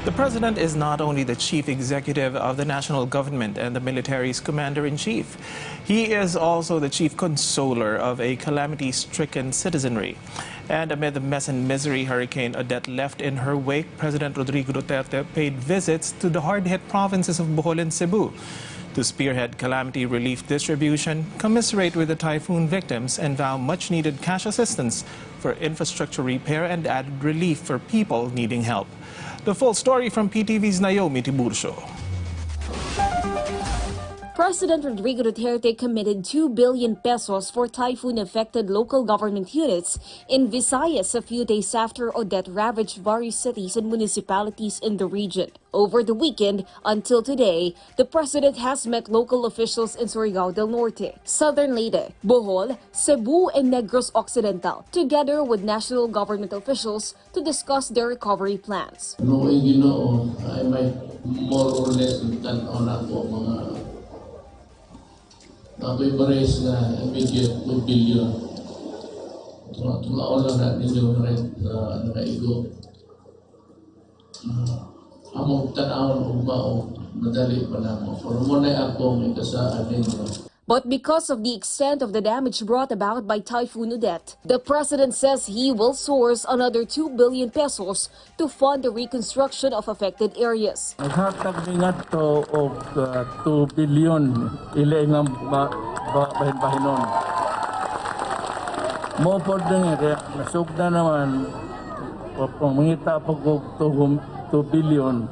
The president is not only the chief executive of the national government and the military's commander-in-chief. He is also the chief consoler of a calamity-stricken citizenry. And amid the mess and misery Hurricane Odette left in her wake, President Rodrigo Duterte paid visits to the hard-hit provinces of Bohol and Cebu to spearhead calamity relief distribution, commiserate with the typhoon victims, and vow much-needed cash assistance for infrastructure repair and added relief for people needing help. The full story from PTV's Naomi Tiburcio. President Rodrigo Duterte committed 2 billion pesos for typhoon-affected local government units in Visayas a few days after Odette ravaged various cities and municipalities in the region. Over the weekend, until today, the president has met local officials in Surigao del Norte, Southern Leyte, Bohol, Cebu, and Negros Occidental, together with national government officials to discuss their recovery plans. Knowing I might more or less than on ako mga paperbase na immediate 2 billion. Tumaon lang natin yung rin sa nakaigo. Among tanawon o mao, madali pa na mo. Pero muna akong ikasaan ninyo. But because of the extent of the damage brought about by Typhoon Odette, the president says he will source another 2 billion pesos to fund the reconstruction of affected areas. Naghatag din nga to og 2 billion ilay nga bahin-bahinon. Mo po din nasugda naman mangita pag 2 billion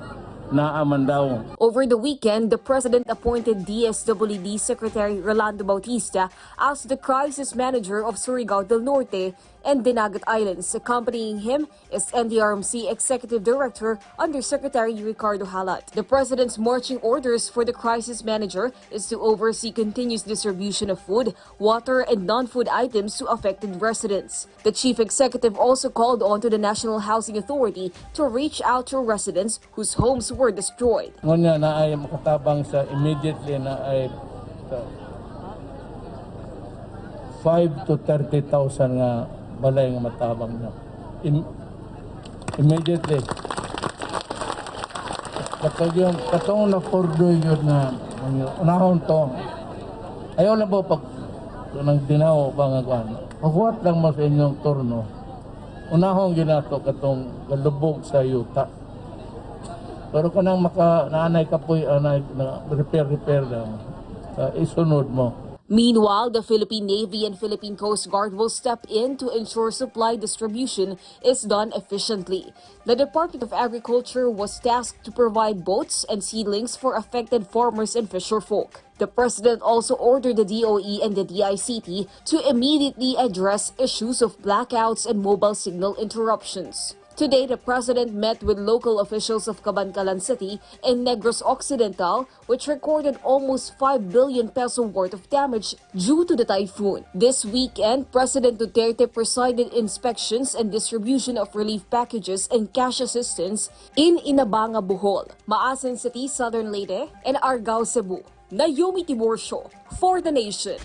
na amandaw. Over the weekend, the president appointed DSWD Secretary Rolando Bautista as the crisis manager of Surigao del Norte and Dinagat Islands. Accompanying him is NDRMC Executive Director Undersecretary Ricardo Halat. The president's marching orders for the crisis manager is to oversee continuous distribution of food, water, and non-food items to affected residents. The chief executive also called on to the National Housing Authority to reach out to residents whose homes were destroyed. Ngunya na ay makatabang sa immediately na ay 5 to 30,000 nga balay nga matabang na. Immediately. Katong na pordo yun na unahon to. Ayaw na po pag nang dinaw ba nga kwan. Pagwat lang mo sa inyong turno. Unahon ginato katong galubog sa yuta. Pero kanang naanay ka po na repair lang. Isunod mo. Meanwhile, the Philippine Navy and Philippine Coast Guard will step in to ensure supply distribution is done efficiently. The Department of Agriculture was tasked to provide boats and seedlings for affected farmers and fisherfolk. The president also ordered the DOE and the DICT to immediately address issues of blackouts and mobile signal interruptions. Today, the president met with local officials of Cabancalan City and Negros Occidental, which recorded almost 5 billion peso worth of damage due to the typhoon. This weekend, President Duterte presided inspections and distribution of relief packages and cash assistance in Inabanga, Bohol, Maasin City, Southern Leyte, and Argao, Cebu. Naomi Tiburcio for The Nation.